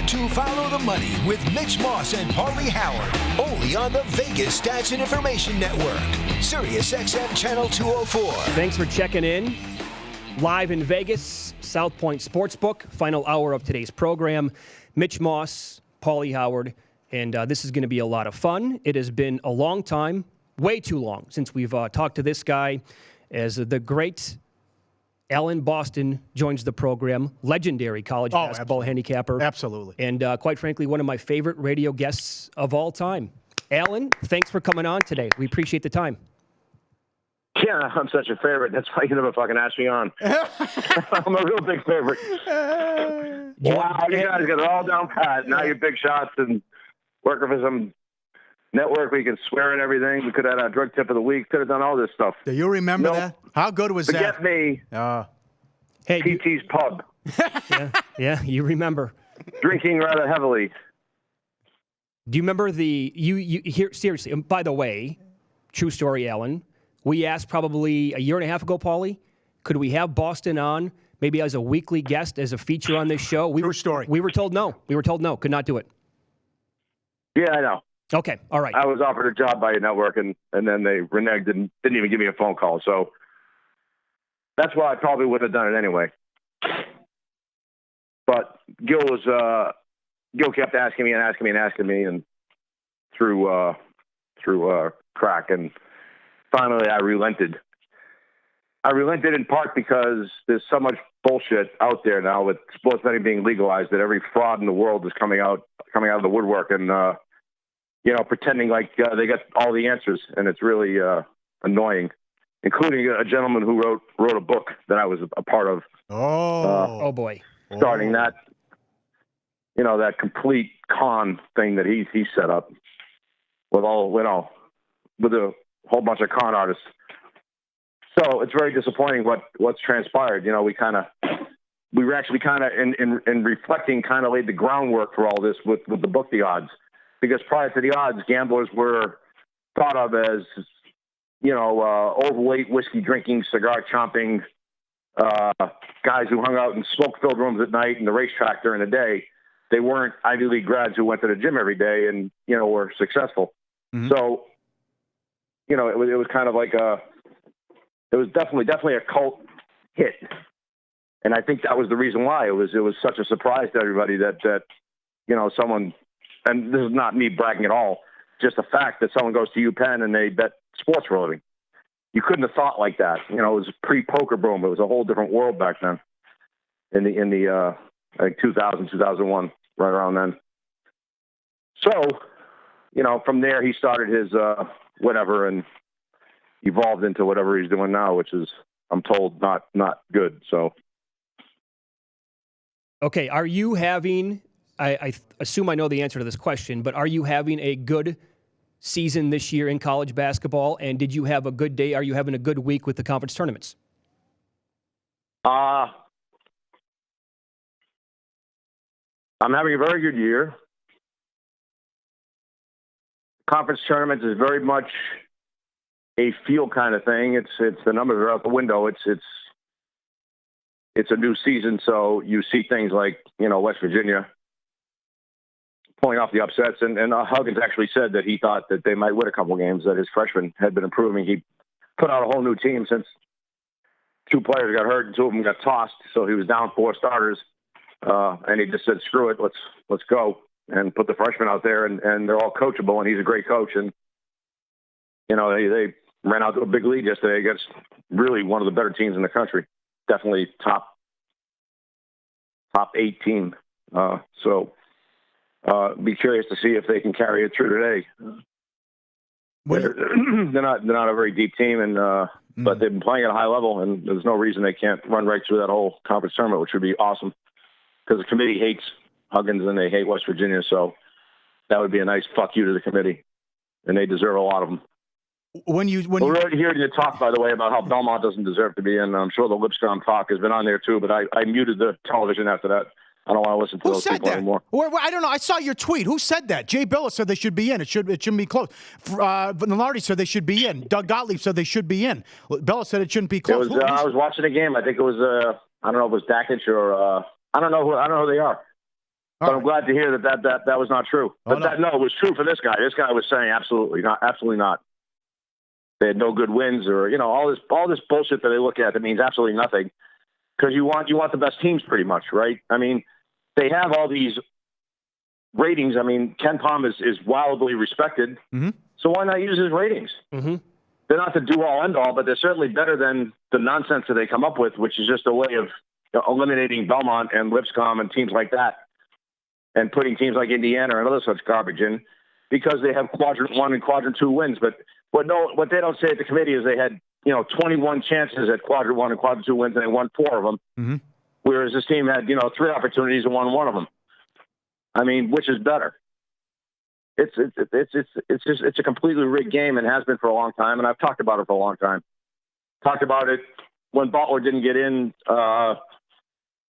to Follow the Money with Mitch Moss and Pauly Howard, only on the Vegas Stats and Information Network, Sirius XM Channel 204. Thanks for checking in. Live in Vegas, South Point Sportsbook, final hour of today's program. Mitch Moss, Pauly Howard, and this is going to be a lot of fun. It has been a long time, way too long, since we've talked to this guy as the great Alan Boston joins the program, legendary college basketball handicapper. Absolutely. And quite frankly, one of my favorite radio guests of all time. Alan, thanks for coming on today. We appreciate the time. Yeah, I'm such a favorite. That's why you never fucking asked me on. I'm a real big favorite. Wow, you guys got it all down pat. Now you're big shots and working for some network where you can swear and everything. We could have had a drug tip of the week. Could have done all this stuff. Do you remember that? How good was that? Forget me. Hey, PT's Pub. Yeah, you remember. Drinking rather heavily. Do you remember you here? Seriously, and by the way, true story, Alan. We asked probably a year and a half ago, Pauly, could we have Boston on maybe as a weekly guest, as a feature on this show? True story. We were told no. Could not do it. Yeah, I know. Okay, all right. I was offered a job by a network, and then they reneged and didn't even give me a phone call. So that's why I probably would have done it anyway. But Gil kept asking me, and through crack, and finally I relented. I relented in part because there's so much bullshit out there now with sports betting being legalized that every fraud in the world is coming out of the woodwork and pretending like they got all the answers, and it's really annoying. Including a gentleman who wrote a book that I was a part of. Oh boy! Starting that complete con thing that he set up with with a whole bunch of con artists. So it's very disappointing what's transpired. We were actually in reflecting laid the groundwork for all this with the book The Odds, because prior to the odds, gamblers were thought of as overweight, whiskey drinking, cigar chomping guys who hung out in smoke-filled rooms at night and the racetrack during the day. They weren't Ivy League grads who went to the gym every day and were successful. Mm-hmm. So it was kind of like it was definitely a cult hit, and I think that was the reason why it was such a surprise to everybody that someone, and this is not me bragging at all, just the fact that someone goes to UPenn and they bet sports for a living. You couldn't have thought like that. It was pre-poker boom. It was a whole different world back then. In the I think 2000, 2001, right around then. So, from there he started his whatever and evolved into whatever he's doing now, which is, I'm told, not good. So. Okay, are you having? I assume I know the answer to this question, but are you having a good season this year in college basketball? And did you have a good day? Are you having a good week with the conference tournaments? I'm having a very good year. Conference tournaments is very much a feel kind of thing. It's the numbers are out the window. It's a new season, so you see things like West Virginia pulling off the upsets, and Huggins actually said that he thought that they might win a couple games, that his freshmen had been improving. He put out a whole new team since two players got hurt and two of them got tossed, so he was down 4 starters, and he just said, screw it, let's go, and put the freshmen out there, and they're all coachable, and he's a great coach, and they ran out to a big lead yesterday against really one of the better teams in the country, definitely top 8 team, so be curious to see if they can carry it through today. They're not a very deep team, and but they've been playing at a high level, and there's no reason they can't run right through that whole conference tournament, which would be awesome. Because the committee hates Huggins and they hate West Virginia, so that would be a nice fuck you to the committee, and they deserve a lot of them. We're already hearing you talk, by the way, about how Belmont doesn't deserve to be in. I'm sure the Lipscomb talk has been on there too, but I muted the television after that. I don't want to listen to those people anymore. I don't know. I saw your tweet. Who said that? Jay Billis said they should be in. It shouldn't be close. Nardi said they should be in. Doug Gottlieb said they should be in. Billis said it shouldn't be close. I was watching the game. I think it was I don't know if it was Dakich or I don't know who they are. But I'm glad to hear that was not true. But no, it was true for this guy. This guy was saying absolutely not. They had no good wins, or all this bullshit that they look at that means absolutely nothing. Because you want the best teams pretty much, right? I mean, they have all these ratings. I mean, Ken Palm is wildly respected, so why not use his ratings? Mm-hmm. They're not the do-all, end-all, but they're certainly better than the nonsense that they come up with, which is just a way of eliminating Belmont and Lipscomb and teams like that, and putting teams like Indiana and other such garbage in because they have quadrant 1 and quadrant 2 wins. But what they don't say at the committee is they had 21 chances at quadrant 1 and quadrant 2 wins, and they won 4 of them. Mm-hmm. Whereas this team had 3 opportunities and won 1 of them. I mean, which is better? It's a completely rigged game and has been for a long time, and I've talked about it for a long time. Talked about it when Butler didn't get in.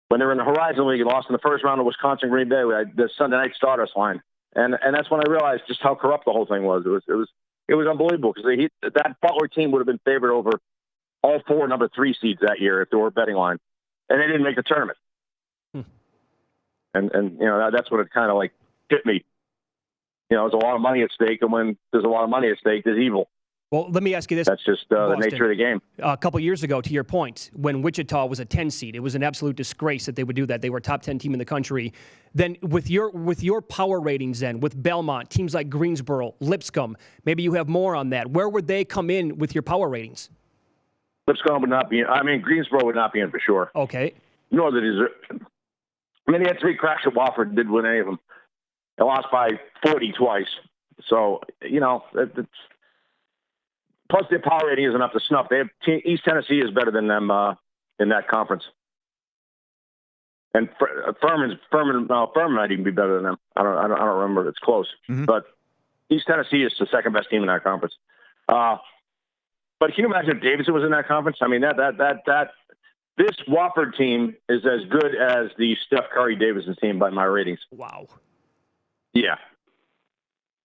When they were in the Horizon League and lost in the first round of Wisconsin Green Bay, we had the Sunday night Stardust line, and that's when I realized just how corrupt the whole thing was. It was unbelievable because that Butler team would have been favored over all 4 number 3 seeds that year if there were a betting line, and they didn't make the tournament. And that's what it kind of like hit me. There's a lot of money at stake, and when there's a lot of money at stake, there's evil. Well, let me ask you this. That's just the nature of the game. A couple years ago, to your point, when Wichita was a 10 seed, it was an absolute disgrace that they would do that. They were a top 10 team in the country. Then with your power ratings then, with Belmont, teams like Greensboro, Lipscomb, maybe you have more on that. Where would they come in with your power ratings? Lipscomb would not be in. I mean, Greensboro would not be in for sure. Okay. No, that is. I mean, he had 3 cracks at Wofford, didn't win any of them. They lost by 40 twice. So, plus their power rating isn't up to snuff. They have East Tennessee is better than them in that conference. And Furman might even be better than them. I don't remember. It's close. Mm-hmm. But East Tennessee is the second best team in that conference. But can you imagine if Davidson was in that conference? I mean, this Wofford team is as good as the Steph Curry Davidson team by my ratings. Wow. Yeah.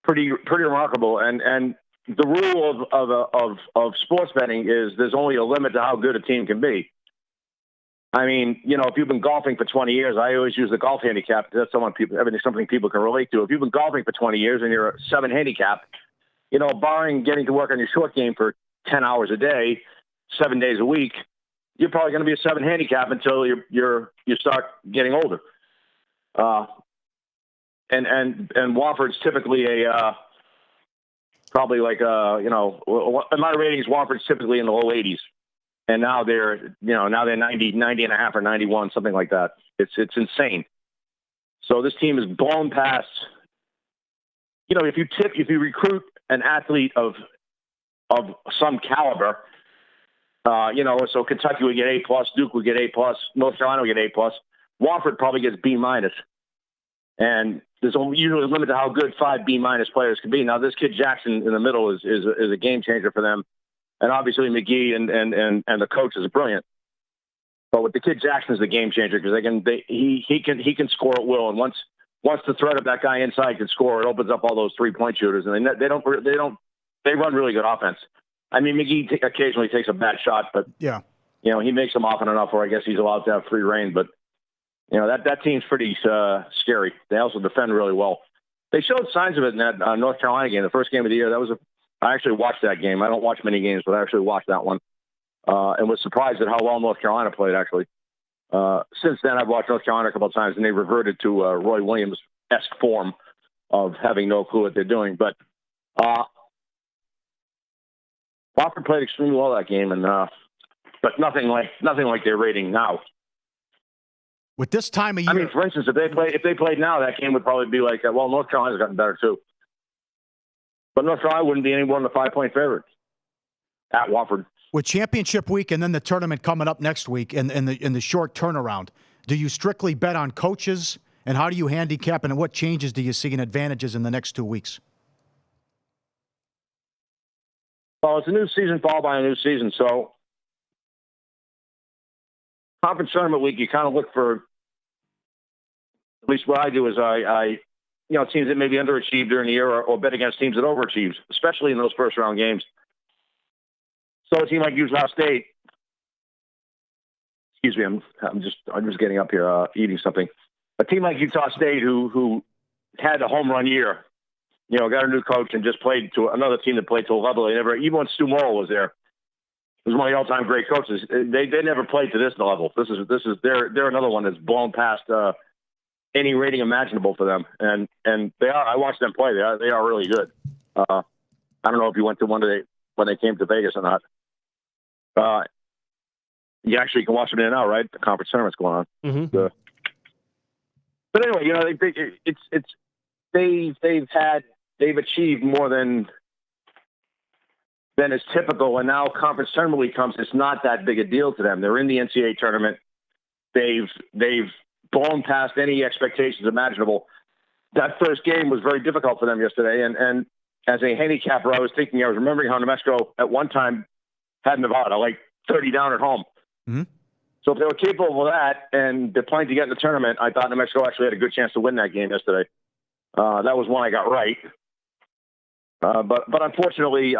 Pretty remarkable. And the rule of sports betting is there's only a limit to how good a team can be. I mean, if you've been golfing for 20 years, I always use the golf handicap. That's something people can relate to. If you've been golfing for 20 years and you're a 7 handicap, barring getting to work on your short game for 10 hours a day, 7 days a week, you're probably going to be a 7 handicap until you start getting older. And Wofford's typically probably like in my ratings, Wofford's typically in the low 80s, and now they're 90 and a half or 91, something like that. It's insane. So this team is blown past. If you recruit an athlete of some caliber, so Kentucky would get A+, Duke would get A+, North Carolina would get A+. Wofford probably gets B-. And there's usually a limit to how good 5 B- players can be. Now, this kid Jackson in the middle is a game changer for them, and obviously McGee and the coach is brilliant. But with the kid Jackson is the game changer because he can score at will, and once the threat of that guy inside can score, it opens up all those 3-point shooters, and they run really good offense. I mean, McGee occasionally takes a bad shot, but yeah, he makes them often enough where I guess he's allowed to have free reign, but. That team's pretty scary. They also defend really well. They showed signs of it in that North Carolina game, the first game of the year. I actually watched that game. I don't watch many games, but I actually watched that one and was surprised at how well North Carolina played, actually. Since then, I've watched North Carolina a couple of times, and they reverted to Roy Williams-esque form of having no clue what they're doing. But Wofford played extremely well that game, but nothing like their rating now. With this time of year, I mean, for instance, if they played now, that game would probably be like, well, North Carolina's gotten better too. But North Carolina wouldn't be any more than a 5-point favorite at Wofford. With championship week and then the tournament coming up next week in the short turnaround, do you strictly bet on coaches, and how do you handicap, and what changes do you see in advantages in the next 2 weeks? Well, it's a new season followed by a new season, so conference tournament week, you kind of look for, at least what I do is I teams that maybe underachieved during the year or bet against teams that overachieved, especially in those first round games. So a team like Utah State, excuse me, I'm just getting up here, eating something. a team like Utah State who had a home run year, got a new coach and just played to another team that played to a level they never, even when Stu Morrill was there, was one of the all-time great coaches. They never played to this level. They're another one that's blown past any rating imaginable for them, and they are. I watched them play. They are really good. I don't know if you went to one when they came to Vegas or not. You actually can watch them in now, right? The conference tournament's going on. Mm-hmm. But anyway, they've achieved more than is typical, and now conference tournament week comes. It's not that big a deal to them. They're in the NCAA tournament. They've blown past any expectations imaginable. That first game was very difficult for them yesterday, and as a handicapper, I was remembering how New Mexico at one time had Nevada, like 30 down at home. Mm-hmm. So if they were capable of that and they're playing to get in the tournament, I thought New Mexico actually had a good chance to win that game yesterday. That was one I got right. But unfortunately,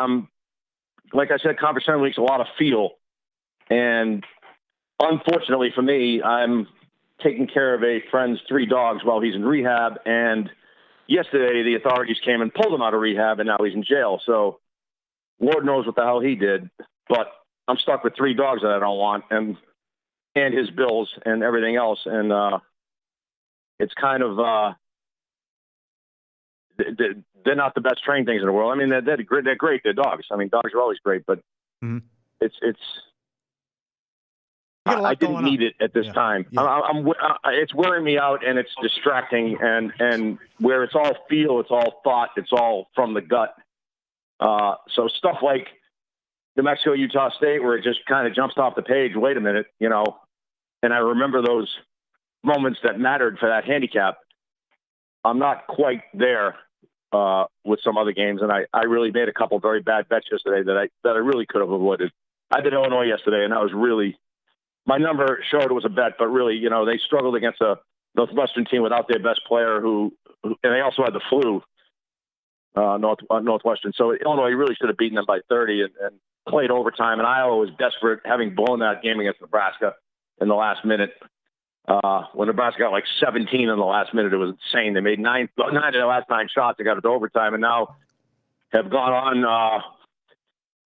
like I said, conference tournament week's a lot of feel. And unfortunately for me, I'm taking care of a friend's 3 dogs while he's in rehab. And yesterday, the authorities came and pulled him out of rehab, and now he's in jail. So Lord knows what the hell he did. But I'm stuck with 3 dogs that I don't want, and his bills and everything else. And it's kind of they're not the best trained things in the world. I mean, they're great. They're dogs. I mean, dogs are always great, but mm-hmm. I didn't need it at this time. Yeah. It's wearing me out, and it's distracting. And where it's all feel, it's all thought, it's all from the gut. So stuff like New Mexico, Utah State, where it just kind of jumps off the page. Wait a minute, and I remember those moments that mattered for that handicap. I'm not quite there with some other games, and I really made a couple very bad bets yesterday that I really could have avoided. I did Illinois yesterday, and that was really my number showed it was a bet, but really, they struggled against a Northwestern team without their best player, and they also had the flu. Northwestern, so Illinois really should have beaten them by 30 and played overtime. And Iowa was desperate, having blown that game against Nebraska in the last minute. When Nebraska got like 17 in the last minute, it was insane. They made 9 of the last 9 shots. They got it to overtime, and now have gone on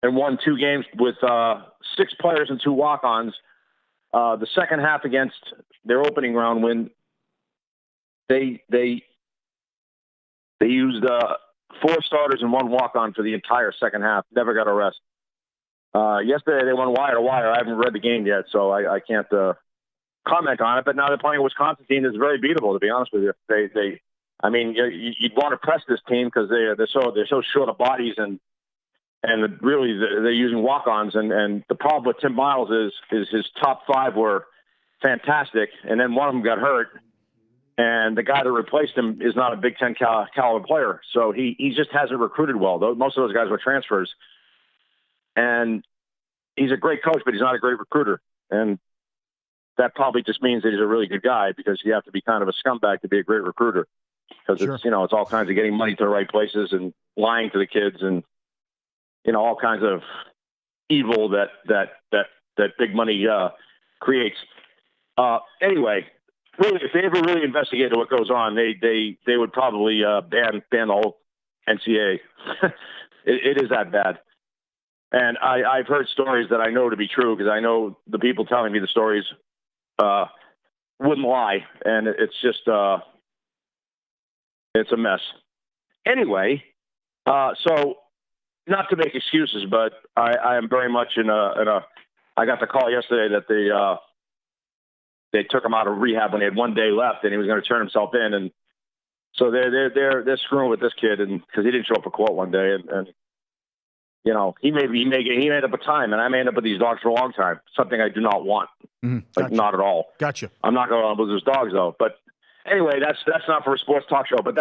and won 2 games with 6 players and 2 walk-ons. The second half against their opening round win, they used 4 starters and 1 walk-on for the entire second half. Never got a rest. Yesterday they won wire to wire. I haven't read the game yet, so I can't comment on it. But now they're playing a Wisconsin team that's very beatable, to be honest with you. You'd want to press this team because they're so short of bodies and really they're using walk-ons. And the problem with Tim Miles is his top 5 were fantastic, and then one of them got hurt. And the guy that replaced him is not a Big Ten caliber player. So he just hasn't recruited well. Most of those guys were transfers. And he's a great coach, but he's not a great recruiter. And that probably just means that he's a really good guy, because you have to be kind of a scumbag to be a great recruiter. Because sure. It's all kinds of getting money to the right places and lying to the kids and, all kinds of evil that big money creates. Anyway, really, if they ever really investigated what goes on, they would probably ban the whole NCAA. It is that bad. And I've heard stories that I know to be true, because I know the people telling me the stories wouldn't lie. And it's just it's a mess. Anyway, so not to make excuses, but I am very much in a I got the call yesterday that they took him out of rehab when he had 1 day left, and he was going to turn himself in. And so they're screwing with this kid, and because he didn't show up for court one day, and he made up a time, and I may end up with these dogs for a long time. Something I do not want, Gotcha. Not at all. Gotcha. I'm not going to lose those dogs though. But anyway, that's not for a sports talk show. But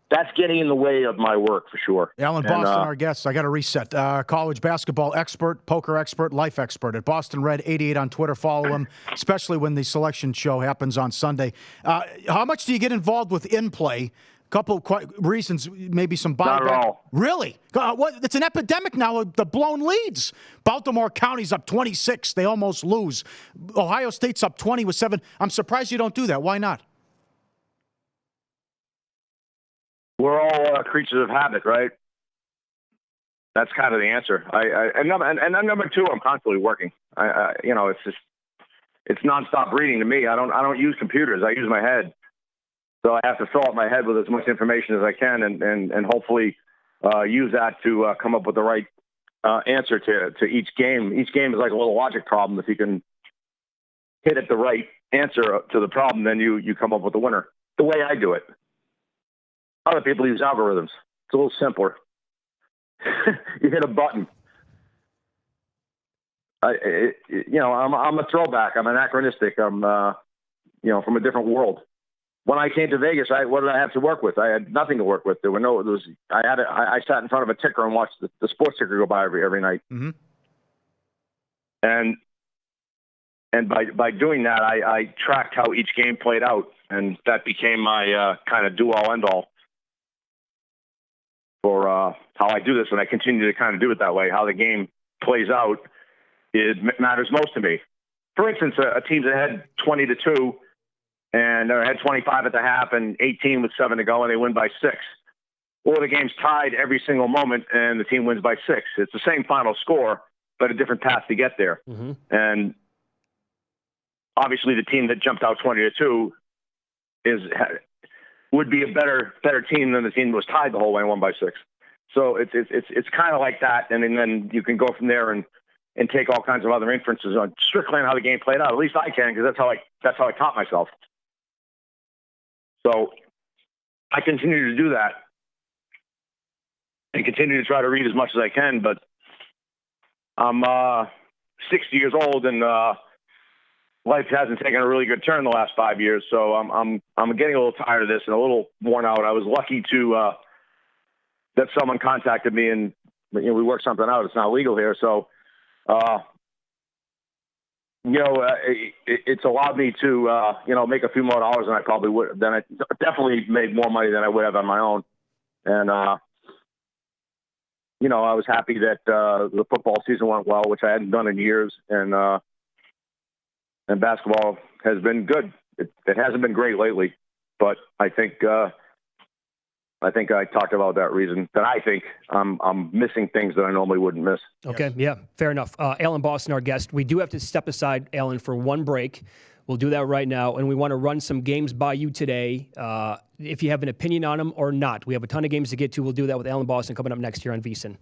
that's getting in the way of my work for sure. Alan Boston, our guest. I got to reset. College basketball expert, poker expert, life expert at Boston Red 88 on Twitter. Follow him, especially when the selection show happens on Sunday. How much do you get involved with in-play? Couple reasons, maybe some buyback. Not at all. Really? It's an epidemic now. The blown leads. Baltimore County's up 26. They almost lose. Ohio State's up 20 with 7. I'm surprised you don't do that. Why not? We're all creatures of habit, right? That's kind of the answer. And number two, I'm constantly working. It's nonstop reading to me. I don't use computers. I use my head. So I have to fill up my head with as much information as I can, and hopefully use that to come up with the right answer to each game. Each game is like a little logic problem. If you can hit it the right answer to the problem, then you come up with a winner. The way I do it. Other people use algorithms. It's a little simpler. You hit a button. I'm a throwback. I'm anachronistic. I'm from a different world. When I came to Vegas, what did I have to work with? I had nothing to work with. I sat in front of a ticker and watched the sports ticker go by every night. Mm-hmm. And by doing that, I tracked how each game played out, and that became my kind of do-all, end-all for how I do this, and I continue to kind of do it that way. How the game plays out matters most to me. For instance, a team's ahead 20-2, and they're ahead 25 at the half and 18 with 7 to go, and they win by 6. Or the game's tied every single moment, and the team wins by 6. It's the same final score, but a different path to get there. Mm-hmm. And obviously, the team that jumped out 20-2 would be a better team than the team that was tied the whole way and won by 6. So it's kind of like that, and then you can go from there and take all kinds of other inferences on strictly on how the game played out. At least I can, because that's how I taught myself. So I continue to do that and continue to try to read as much as I can. But I'm 60 years old, and life hasn't taken a really good turn the last 5 years. So I'm getting a little tired of this and a little worn out. I was lucky to that someone contacted me, and we worked something out. It's not legal here, so it's allowed me to make a few more dollars than I probably would. Then I definitely made more money than I would have on my own, and I was happy that the football season went well, which I hadn't done in years, and basketball has been good. It hasn't been great lately, but I think I talked about that reason that I think I'm missing things that I normally wouldn't miss. Okay, yeah, fair enough. Alan Boston, our guest. We do have to step aside, Alan, for one break. We'll do that right now, and we want to run some games by you today. If you have an opinion on them or not, we have a ton of games to get to. We'll do that with Alan Boston coming up next year on VSiN.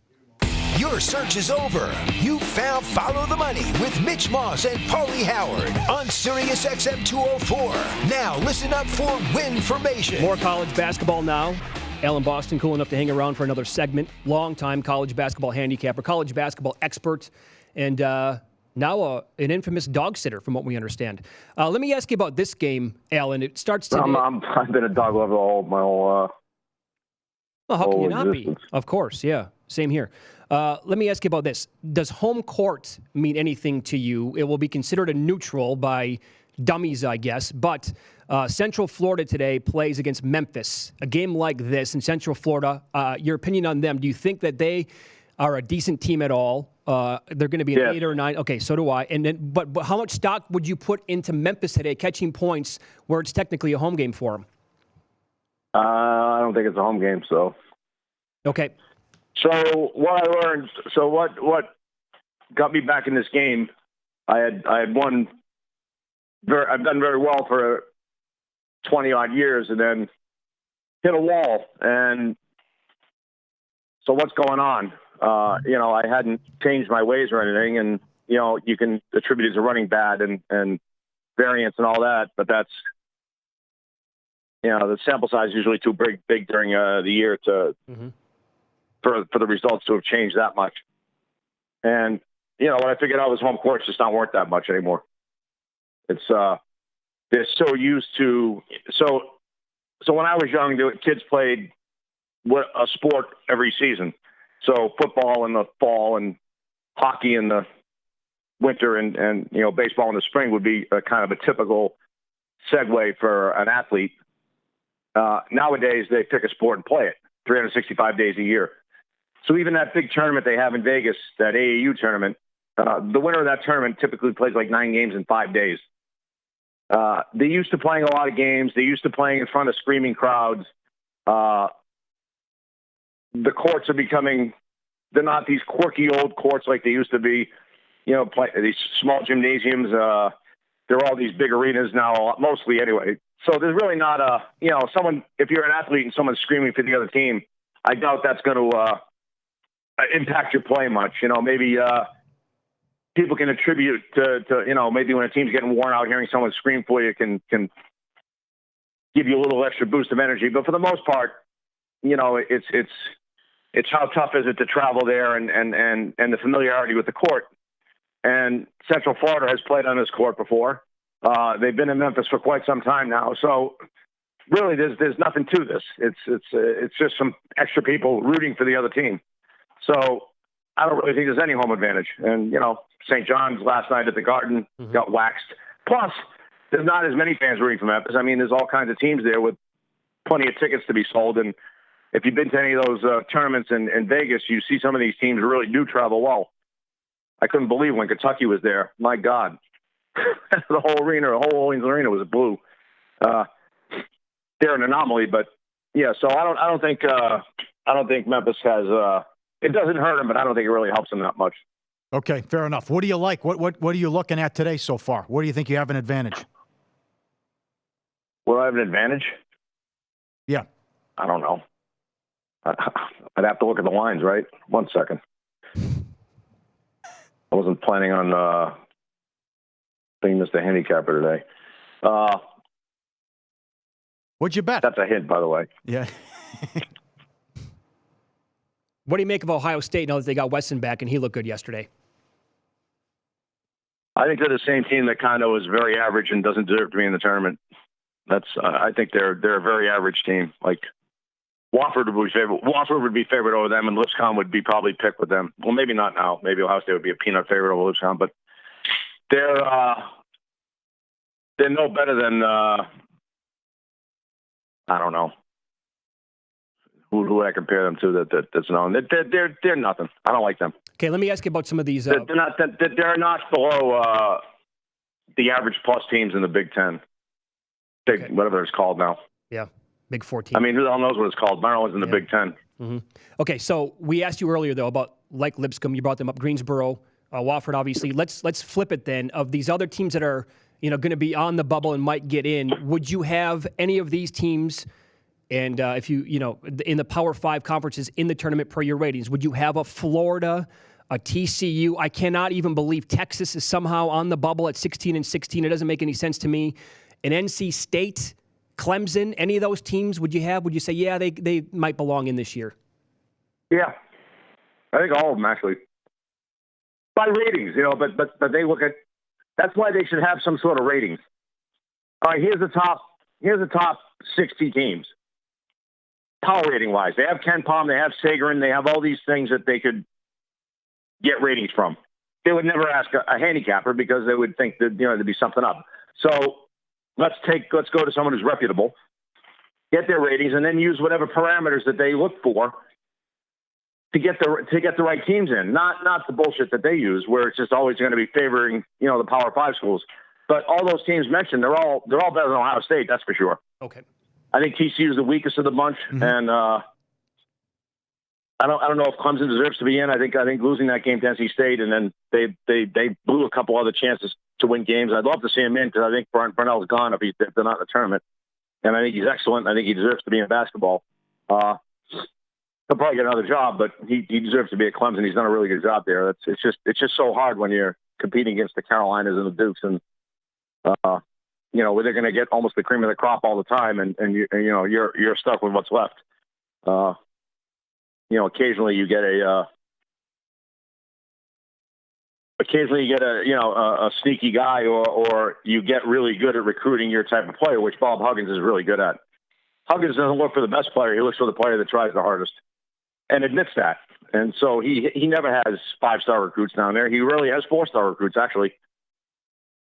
Your search is over. You found Follow the Money with Mitch Moss and Pauly Howard on Sirius XM 204. Now listen up for Winformation. More college basketball now. Alan Boston, cool enough to hang around for another segment. Long-time college basketball handicapper, college basketball expert, and now an infamous dog sitter, from what we understand. Let me ask you about this game, Alan. It starts today. I've been a dog lover my whole well, how can you not existence. be? Of course, yeah. Same here. Let me ask you about this. Does home court mean anything to you? It will be considered a neutral by dummies, I guess, but Central Florida today plays against Memphis. A game like this in Central Florida, your opinion on them, do you think that they are a decent team at all? They're going to be an 8 or 9. Okay, so do I. And then, but how much stock would you put into Memphis today, catching points where it's technically a home game for them? I don't think it's a home game, so. Okay. So what I learned, what got me back in this game, I had won. I've done very well for 20 odd years, and then hit a wall. And so what's going on? I hadn't changed my ways or anything, and you can attribute it to running bad and variance and all that, but that's the sample size is usually too big during the year to. Mm-hmm. For the results to have changed that much. And, what I figured out was home courts just not worth that much anymore. It's, they're so used to, so when I was young, the kids played a sport every season. So football in the fall and hockey in the winter and baseball in the spring would be a kind of a typical segue for an athlete. Nowadays they pick a sport and play it 365 days a year. So even that big tournament they have in Vegas, that AAU tournament, the winner of that tournament typically plays like 9 games in 5 days. They used to playing a lot of games. They used to playing in front of screaming crowds. the courts are becoming, they're not these quirky old courts like they used to be, these small gymnasiums. They're all these big arenas now, mostly anyway. So there's really not if you're an athlete and someone's screaming for the other team, I doubt that's going to impact your play much. Maybe people can attribute to maybe when a team's getting worn out, hearing someone scream for you can give you a little extra boost of energy. But for the most part, it's how tough is it to travel there and the familiarity with the court. And Central Florida has played on this court before. They've been in Memphis for quite some time now. So really, there's nothing to this. It's just some extra people rooting for the other team. So I don't really think there's any home advantage. And, St. John's last night at the Garden got waxed. Plus, there's not as many fans rooting for Memphis. I mean, there's all kinds of teams there with plenty of tickets to be sold. And if you've been to any of those tournaments in Vegas, you see some of these teams really do travel well. I couldn't believe when Kentucky was there. My God. The whole Orleans arena was blue. They're an anomaly, but yeah, so I don't think Memphis has it doesn't hurt them, but I don't think it really helps them that much. Okay, fair enough. What do you like? What are you looking at today so far? Where do you think you have an advantage? Will I have an advantage? Yeah. I don't know. I'd have to look at the lines, right? 1 second. I wasn't planning on being Mr. Handicapper today. What'd you bet? That's a hint, by the way. Yeah. What do you make of Ohio State now that they got Wesson back and he looked good yesterday? I think they're the same team that kind of was very average and doesn't deserve to be in the tournament. I think they're a very average team. Like Wofford would be favored over them, and Lipscomb would be probably picked with them. Well, maybe not now. Maybe Ohio State would be a peanut favorite over Lipscomb, but they're no better than I don't know who would I compare them to that's known. They're nothing. I don't like them. Okay, let me ask you about some of these. They're not below the average plus teams in the Big Ten. Whatever it's called now. Yeah, Big 14. I mean, who the hell knows what it's called? Maryland's in the Big Ten. Mm-hmm. Okay, so we asked you earlier, though, about like Lipscomb. You brought them up. Greensboro, Wofford, obviously. Let's flip it then. Of these other teams that are going to be on the bubble and might get in, would you have any of these teams? And if you in the Power 5 conferences in the tournament per your ratings, would you have a Florida, a TCU? I cannot even believe Texas is somehow on the bubble at 16-16. It doesn't make any sense to me. An NC State, Clemson, any of those teams would you have? Would you say, yeah, they might belong in this year? Yeah, I think all of them actually. By ratings, but they look at. That's why they should have some sort of ratings. All right, here's the top 60 teams. Power rating wise, they have Ken Palm, they have Sagarin, they have all these things that they could get ratings from. They would never ask a handicapper because they would think that there'd be something up. So let's go to someone who's reputable, get their ratings, and then use whatever parameters that they look for to get the right teams in. Not the bullshit that they use, where it's just always going to be favoring the Power 5 schools. But all those teams mentioned, they're all better than Ohio State, that's for sure. Okay. I think TCU is the weakest of the bunch, and I don't know if Clemson deserves to be in. I think losing that game to NC State, and then they blew a couple other chances to win games. I'd love to see him in because I think Brunell's gone if they're not in the tournament, and I think he's excellent. I think he deserves to be in basketball. He'll probably get another job, but he deserves to be at Clemson. He's done a really good job there. It's just so hard when you're competing against the Carolinas and the Dukes and. Where they're going to get almost the cream of the crop all the time, and you're stuck with what's left. Occasionally you get a sneaky guy, or you get really good at recruiting your type of player, which Bob Huggins is really good at. Huggins doesn't look for the best player; he looks for the player that tries the hardest, and admits that. And so he never has 5-star recruits down there. He really has 4-star recruits actually,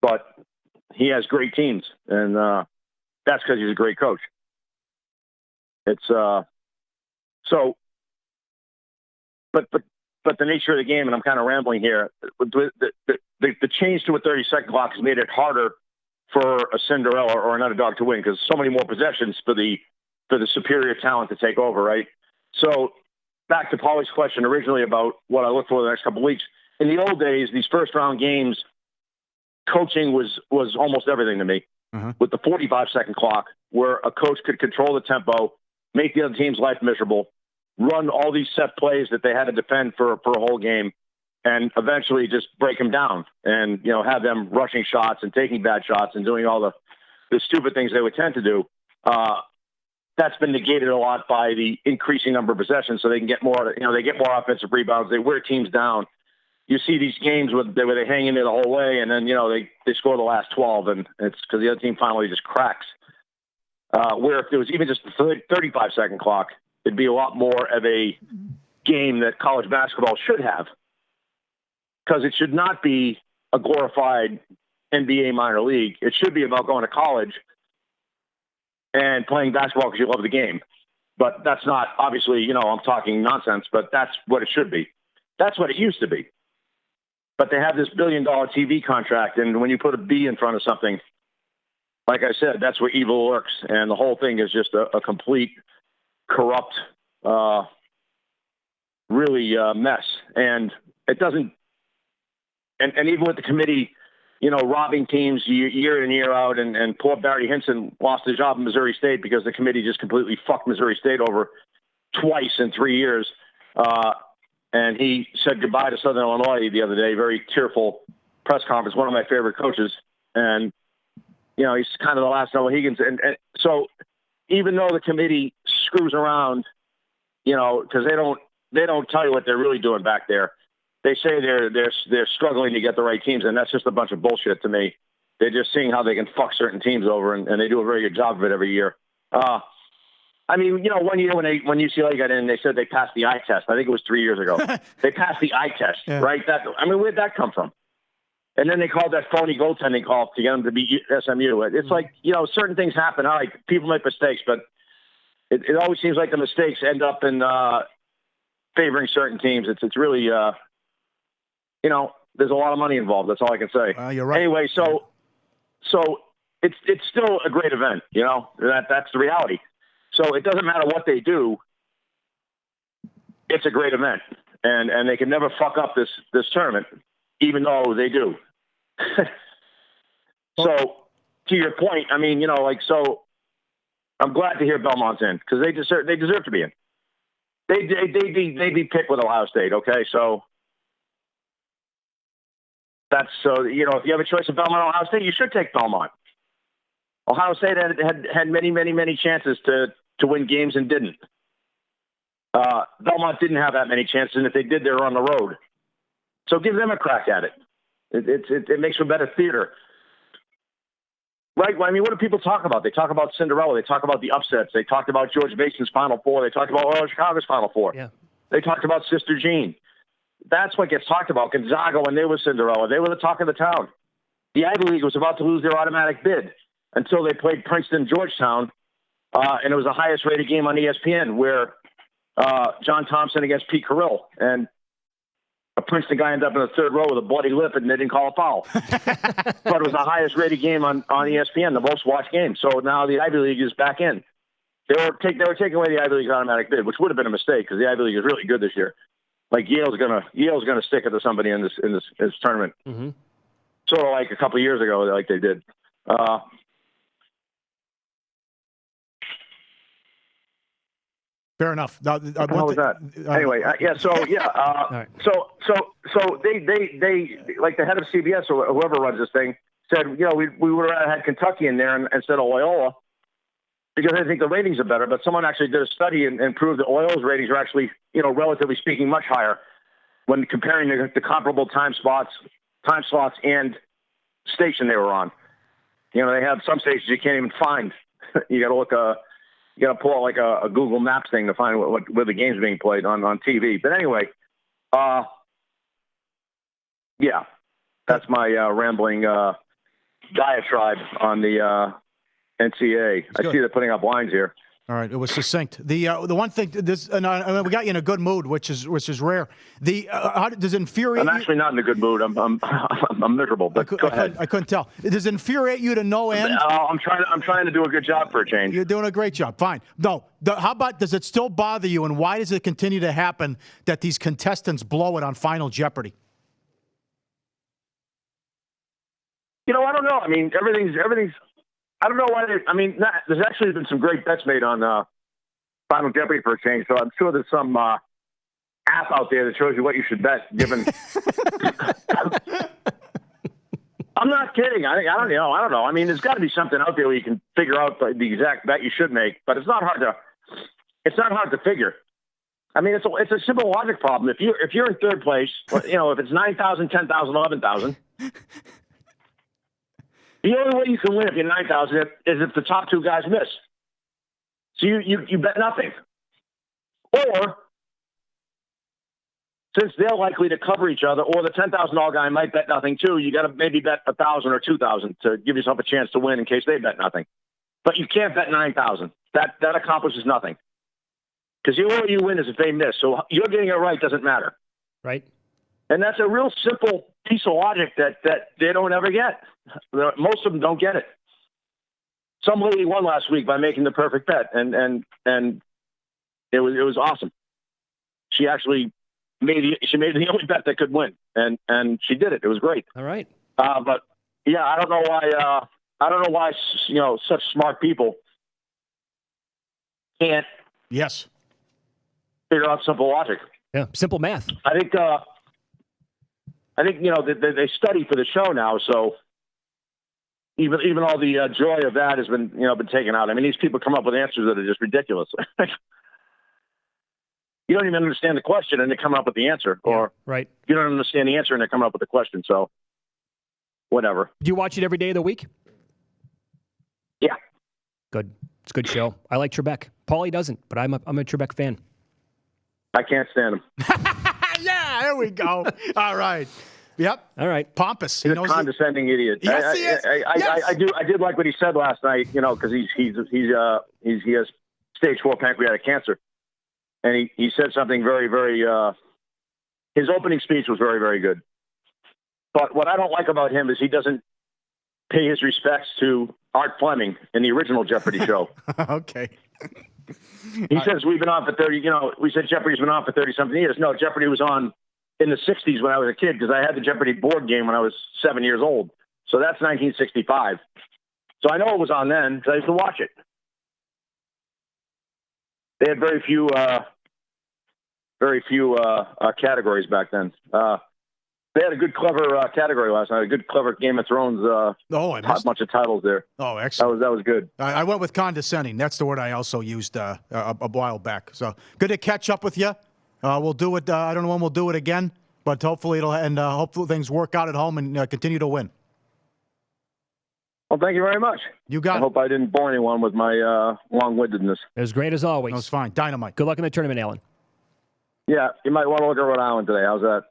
but. He has great teams, and that's because he's a great coach. It's but the nature of the game, and I'm kind of rambling here. The change to a 30-second clock has made it harder for a Cinderella or another dog to win because so many more possessions for the superior talent to take over, right? So back to Pauly's question originally about what I look for the next couple of weeks. In the old days, these first-round games, coaching was almost everything to me. With the 45-second clock, where a coach could control the tempo, make the other team's life miserable, run all these set plays that they had to defend for a whole game, and eventually just break them down and, have them rushing shots and taking bad shots and doing all the stupid things they would tend to do. That's been negated a lot by the increasing number of possessions, so they can get more, they get more offensive rebounds. They wear teams down. You see these games where they hang in there the whole way, and then, they score the last 12, and it's because the other team finally just cracks. Where if there was even just the 35-second clock, it'd be a lot more of a game that college basketball should have, because it should not be a glorified NBA minor league. It should be about going to college and playing basketball because you love the game. But that's not, obviously, I'm talking nonsense, but that's what it should be. That's what it used to be. But they have this $1 billion TV contract, and when you put a B in front of something, like I said, that's where evil lurks, and the whole thing is just a complete corrupt, really mess. And it doesn't, and even with the committee, robbing teams year in and year out, and poor Barry Hinson lost his job in Missouri State because the committee just completely fucked Missouri State over twice in 3 years. And he said goodbye to Southern Illinois the other day, very tearful press conference, one of my favorite coaches. And, he's kind of the last Noah Higgins. And so even though the committee screws around, because they don't tell you what they're really doing back there. They say they're struggling to get the right teams, and that's just a bunch of bullshit to me. They're just seeing how they can fuck certain teams over, and they do a very good job of it every year. One year when UCLA got in, they said they passed the eye test. I think it was 3 years ago. They passed the eye test, right? Where'd that come from? And then they called that phony goaltending call to get them to beat SMU. It's like, certain things happen. All right, people make mistakes, but it always seems like the mistakes end up in favoring certain teams. It's really, there's a lot of money involved. That's all I can say. You're right. Anyway, so it's still a great event. That's the reality. So it doesn't matter what they do. It's a great event, and they can never fuck up this tournament, even though they do. So to your point, so I'm glad to hear Belmont's in, because they deserve to be in. They'd be picked with Ohio State. Okay. So if you have a choice of Belmont or Ohio State, you should take Belmont. Ohio State had many, many, many chances to win games and didn't. Belmont didn't have that many chances, and if they did, they were on the road. So give them a crack at it. It makes for better theater. Right? What do people talk about? They talk about Cinderella. They talk about the upsets. They talked about George Mason's Final Four. They talked about Loyola Chicago's Final Four. Yeah. They talked about Sister Jean. That's what gets talked about. Gonzaga, when they were Cinderella, they were the talk of the town. The Ivy League was about to lose their automatic bid until they played Princeton, Georgetown, and it was the highest-rated game on ESPN, where John Thompson against Pete Carrill, and a Princeton guy ended up in the third row with a bloody lip, and they didn't call a foul. But it was the highest-rated game on ESPN, the most-watched game. So now the Ivy League is back in. They were taking away the Ivy League's automatic bid, which would have been a mistake because the Ivy League is really good this year. Like Yale's gonna stick it to somebody in this tournament. Mm-hmm. Sort of like a couple of years ago, like they did. Fair enough. Now, what the hell was that? Anyway, So right. So they like the head of CBS or whoever runs this thing said, we would have had Kentucky in there instead of Loyola because I think the ratings are better. But someone actually did a study and proved that Loyola's ratings are actually, relatively speaking, much higher when comparing the comparable time slots and station they were on. They have some stations you can't even find. You got to look. You got to pull out like a Google Maps thing to find where the game's being played on TV. But anyway, that's my rambling diatribe on the NCAA. I see they're putting up lines here. All right, it was succinct. The one thing, this, and we got you in a good mood, which is rare. Does it infuriate? I'm actually not in a good mood. I'm miserable. But go ahead. I couldn't tell. Does it infuriate you to no end? I'm trying to do a good job for a change. You're doing a great job. Fine. No. How about, does it still bother you, and why does it continue to happen that these contestants blow it on Final Jeopardy? I don't know. I mean, everything's. I don't know why. There's actually been some great bets made on Final Jeopardy for a change. So I'm sure there's some app out there that shows you what you should bet. Given, I'm not kidding. I don't know. I mean, there's got to be something out there where you can figure out the exact bet you should make. But it's not hard to figure. I mean, it's a simple logic problem. If you're in third place, if it's 9,000, 10,000, 11,000. The only way you can win if you're 9,000 is if the top two guys miss. So you bet nothing. Or, since they're likely to cover each other, or the $10,000 guy might bet nothing too, you got to maybe bet 1,000 or 2,000 to give yourself a chance to win in case they bet nothing. But you can't bet 9,000. That accomplishes nothing. Because the only way you win is if they miss. So you're getting it right doesn't matter. Right. And that's a real simple piece of logic that they don't ever get. Most of them don't get it. Some lady won last week by making the perfect bet, and it was awesome. She actually made the only bet that could win, and she did it. It was great. All right. But yeah, I don't know why such smart people can't figure out simple logic. Yeah, simple math. I think they study for the show now, so even all the joy of that has been taken out. I mean, these people come up with answers that are just ridiculous. You don't even understand the question, and they come up with the answer, or right. You don't understand the answer, and they come up with the question. So, whatever. Do you watch it every day of the week? Yeah. Good. It's a good show. I like Trebek. Pauly doesn't, but I'm a Trebek fan. I can't stand him. Yeah, there we go. All right. Yep. All right. Pompous. He's a condescending idiot. Yes, he is. I did like what he said last night. Because he has stage 4 pancreatic cancer, and he said something very, very. His opening speech was very, very good. But what I don't like about him is he doesn't pay his respects to Art Fleming in the original Jeopardy show. Okay. He says we've been on for 30. We said Jeopardy's been on for 30-something years. No, Jeopardy was on in the 60s when I was a kid, because I had the Jeopardy board game when I was 7 years old. So that's 1965. So I know it was on then because I used to watch it. They had very few categories back then. They had a good, clever category last night. A good, clever Game of Thrones. I missed a bunch of titles there. Oh, excellent. That was good. I went with condescending. That's the word I also used a while back. So good to catch up with you. We'll do it. I don't know when we'll do it again, but hopefully hopefully things work out at home and continue to win. Well, thank you very much. You got it. I hope I didn't bore anyone with my long-windedness. It was great as always. That was fine. Dynamite. Good luck in the tournament, Alan. Yeah, you might want to look at Rhode Island today. How's that?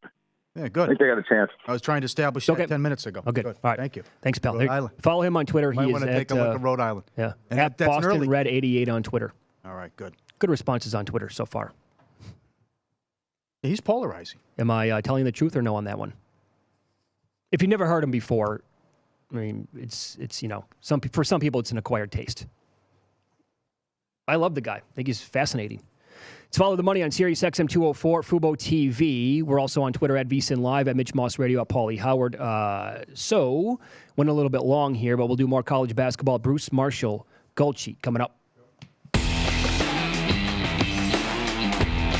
Yeah, good. I think they got a chance. I was trying to establish that 10 minutes ago. Okay. Good. All right. Thank you. Thanks, pal. Rhode Island. Follow him on Twitter. Might He want is to take a look at Rhode Island. Yeah. And at that's Boston early. Red 88 on Twitter. All right, good. Good responses on Twitter so far. He's polarizing. Am I telling the truth or no on that one? If you've never heard him before, I mean, it's for some people it's an acquired taste. I love the guy. I think he's fascinating. It's Follow the Money on Sirius XM 204, fuboTV. We're also on Twitter at VSiN Live, at Mitch Moss Radio, at Pauly Howard. So, went a little bit long here, but we'll do more college basketball. Bruce Marshall, Gold Sheet, coming up.